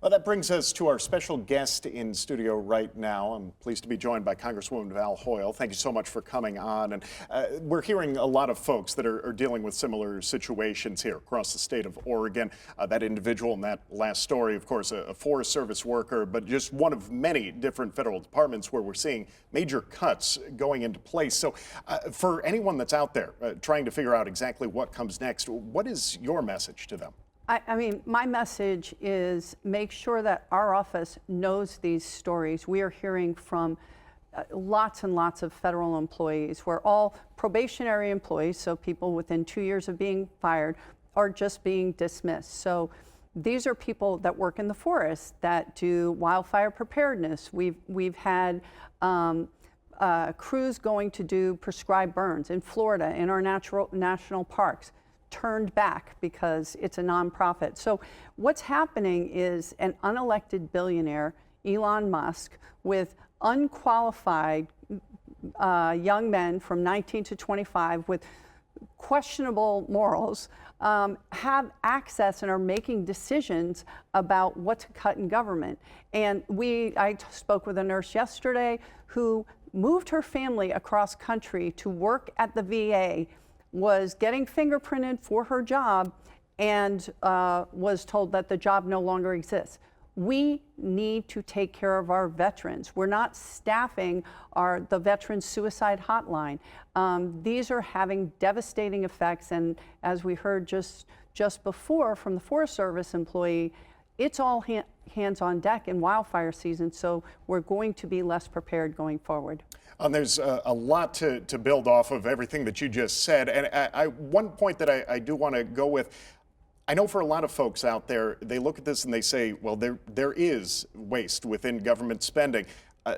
Well, that brings us to our special guest in studio right now. I'm pleased to be joined by Congresswoman Val Hoyle. Thank you so much for coming on. And we're hearing a lot of folks that are dealing with similar situations here across the state of Oregon. That individual in that last story, of course, a Forest Service worker, but just one of many different federal departments where we're seeing major cuts going into place. So for anyone that's out there trying to figure out exactly what comes next, what is your message to them? I mean, my message is make sure that our office knows these stories. We are hearing from lots and lots of federal employees. We're all probationary employees, so people within 2 years of being fired are just being dismissed. So these are people that work in the forest, that do wildfire preparedness. We've had crews going to do prescribed burns in Florida, in our national parks, turned back because it's a nonprofit. So what's happening is an unelected billionaire, Elon Musk, with unqualified young men from 19 to 25 with questionable morals have access and are making decisions about what to cut in government. And I spoke with a nurse yesterday who moved her family across country to work at the VA, was getting fingerprinted for her job, and was told that the job no longer exists. We need to take care of our veterans. We're not staffing the veteran suicide hotline. These are having devastating effects, and as we heard just before from the Forest Service employee, it's all hands on deck in wildfire season, so we're going to be less prepared going forward. There's a lot to build off of everything that you just said. And one point that I do want to go with, I know for a lot of folks out there, they look at this and they say, well, there is waste within government spending.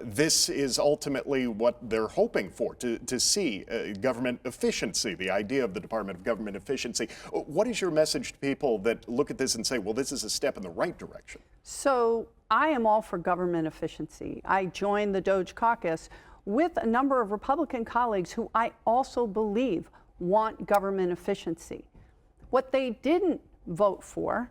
This is ultimately what they're hoping for, to see government efficiency, the idea of the Department of Government Efficiency. What is your message to people that look at this and say, well, this is a step in the right direction? So I am all for government efficiency. I joined the DOGE caucus with a number of Republican colleagues who I also believe want government efficiency. What they didn't vote for,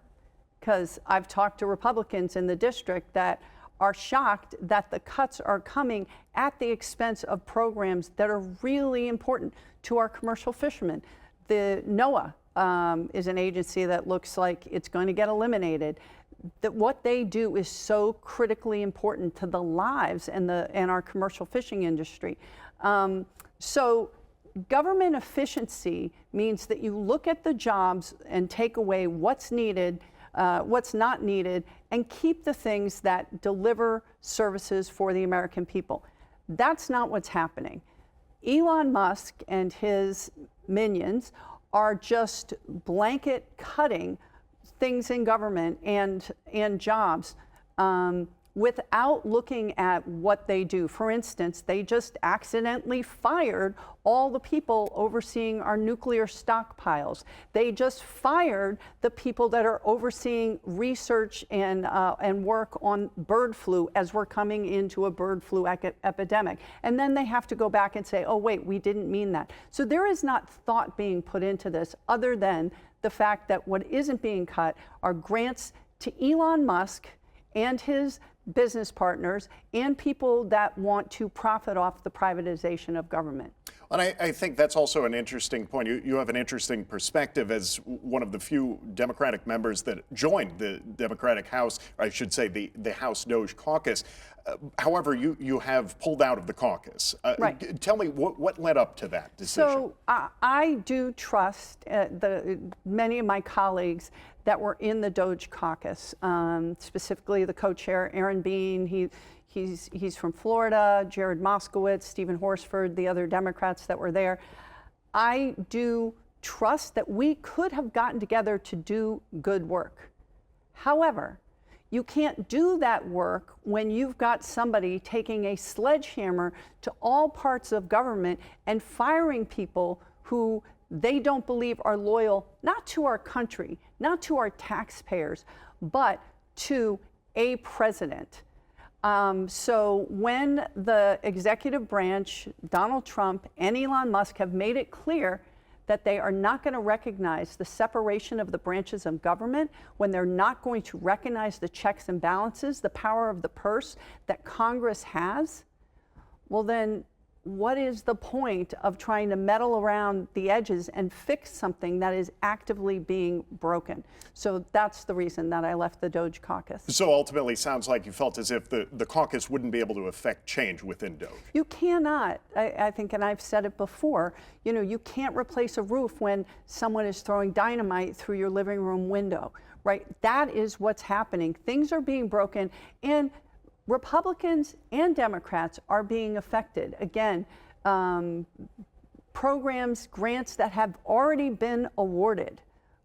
because I've talked to Republicans in the district that are shocked that the cuts are coming at the expense of programs that are really important to our commercial fishermen. The NOAA is an agency that looks like it's going to get eliminated. That what they do is so critically important to the lives and our commercial fishing industry. So government efficiency means that you look at the jobs and take away what's needed, what's not needed, and keep the things that deliver services for the American people. That's not what's happening. Elon Musk and his minions are just blanket cutting things in government and jobs without looking at what they do. For instance, they just accidentally fired all the people overseeing our nuclear stockpiles. They just fired the people that are overseeing research and work on bird flu as we're coming into a bird flu epidemic. And then they have to go back and say, oh, wait, we didn't mean that. So there is not thought being put into this other than the fact that what isn't being cut are grants to Elon Musk and his business partners and people that want to profit off the privatization of government. And I think that's also an interesting point. You have an interesting perspective as one of the few Democratic members that joined the Democratic House, or I should say the House DOGE caucus. However, you have pulled out of the caucus. Right. Tell me what led up to that decision. So I do trust many of my colleagues that were in the DOGE caucus, specifically the co-chair, Aaron Bean. He's from Florida, Jared Moskowitz, Stephen Horsford, the other Democrats that were there. I do trust that we could have gotten together to do good work. However, you can't do that work when you've got somebody taking a sledgehammer to all parts of government and firing people who they don't believe are loyal, not to our country, not to our taxpayers, but to a president. So when the executive branch, Donald Trump and Elon Musk have made it clear that they are not going to recognize the separation of the branches of government, when they're not going to recognize the checks and balances, the power of the purse that Congress has, well then, what is the point of trying to meddle around the edges and fix something that is actively being broken? So that's the reason that I left the DOGE caucus. So ultimately, sounds like you felt as if the caucus wouldn't be able to affect change within DOGE. You cannot, I think, and I've said it before, you know, you can't replace a roof when someone is throwing dynamite through your living room window, right? That is what's happening. Things are being broken, and Republicans and Democrats are being affected. Again, programs, grants that have already been awarded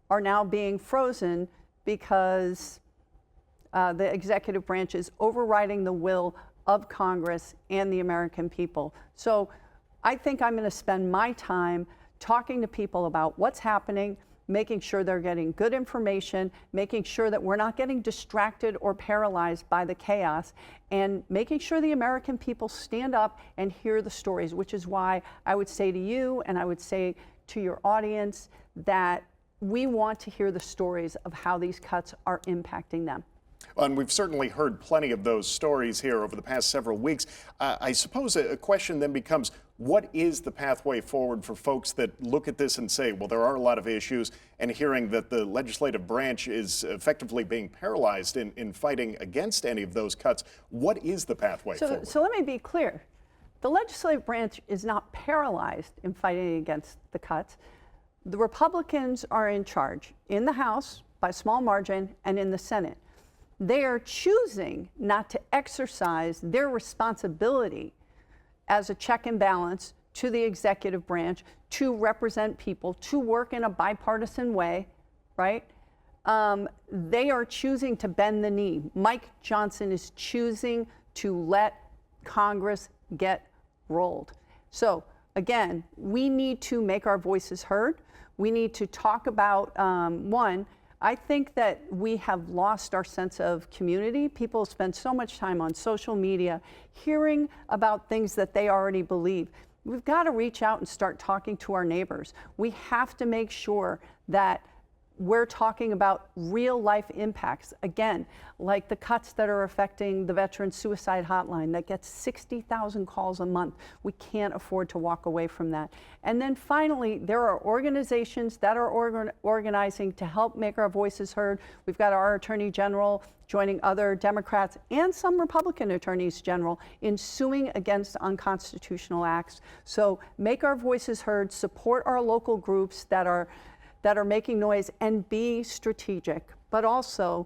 are now being frozen because the executive branch is overriding the will of Congress and the American people. So I think I'm going to spend my time talking to people about what's happening, making sure they're getting good information, making sure that we're not getting distracted or paralyzed by the chaos, and making sure the American people stand up and hear the stories, which is why I would say to you and I would say to your audience that we want to hear the stories of how these cuts are impacting them. And we've certainly heard plenty of those stories here over the past several weeks. I suppose a question then becomes, what is the pathway forward for folks that look at this and say, well, there are a lot of issues, and hearing that the legislative branch is effectively being paralyzed in fighting against any of those cuts? What is the pathway forward? So let me be clear. The legislative branch is not paralyzed in fighting against the cuts. The Republicans are in charge in the House by a small margin and in the Senate. They are choosing not to exercise their responsibility as a check and balance to the executive branch, to represent people, to work in a bipartisan way, right? They are choosing to bend the knee. Mike Johnson is choosing to let Congress get rolled. So again, we need to make our voices heard. We need to talk about, one, I think that we have lost our sense of community. People spend so much time on social media hearing about things that they already believe. We've got to reach out and start talking to our neighbors. We have to make sure that we're talking about real life impacts. Again, like the cuts that are affecting the veteran suicide hotline that gets 60,000 calls a month. We can't afford to walk away from that. And then finally, there are organizations that are organizing to help make our voices heard. We've got our Attorney General joining other Democrats and some Republican attorneys general in suing against unconstitutional acts. So make our voices heard, support our local groups that are making noise, and be strategic. But also,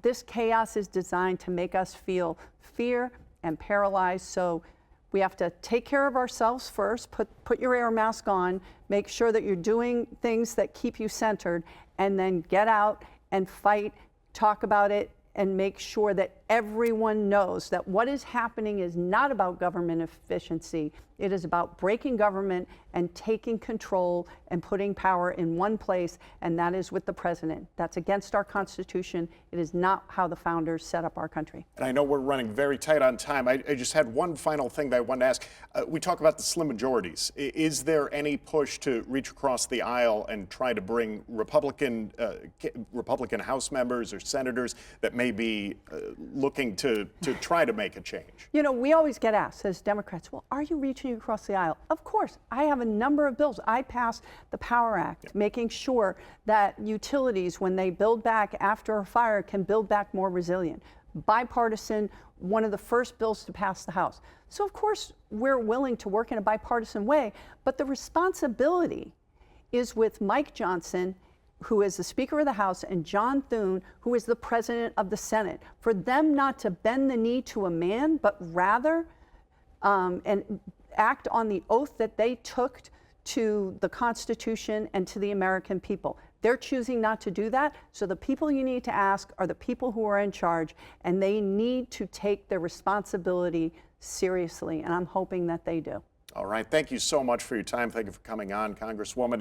this chaos is designed to make us feel fear and paralyzed. So we have to take care of ourselves first, put your air mask on, make sure that you're doing things that keep you centered, and then get out and fight, talk about it, and make sure that everyone knows that what is happening is not about government efficiency. It is about breaking government and taking control and putting power in one place, and that is with the president. That's against our Constitution. It is not how the founders set up our country. And I know we're running very tight on time. I just had one final thing that I wanted to ask. We talk about the slim majorities. Is there any push to reach across the aisle and try to bring Republican House members or senators that may be looking to try to make a change? You know, we always get asked as Democrats, well, are you reaching across the aisle? Of course. I have a number of bills. I passed the Power Act, making sure that utilities, when they build back after a fire, can build back more resilient. Bipartisan, one of the first bills to pass the House. So of course, we're willing to work in a bipartisan way, but the responsibility is with Mike Johnson, who is the Speaker of the House, and John Thune, who is the President of the Senate, for them not to bend the knee to a man, but rather and act on the oath that they took to the Constitution and to the American people. They're choosing not to do that, so the people you need to ask are the people who are in charge, and they need to take their responsibility seriously, and I'm hoping that they do. All right, thank you so much for your time. Thank you for coming on, Congresswoman.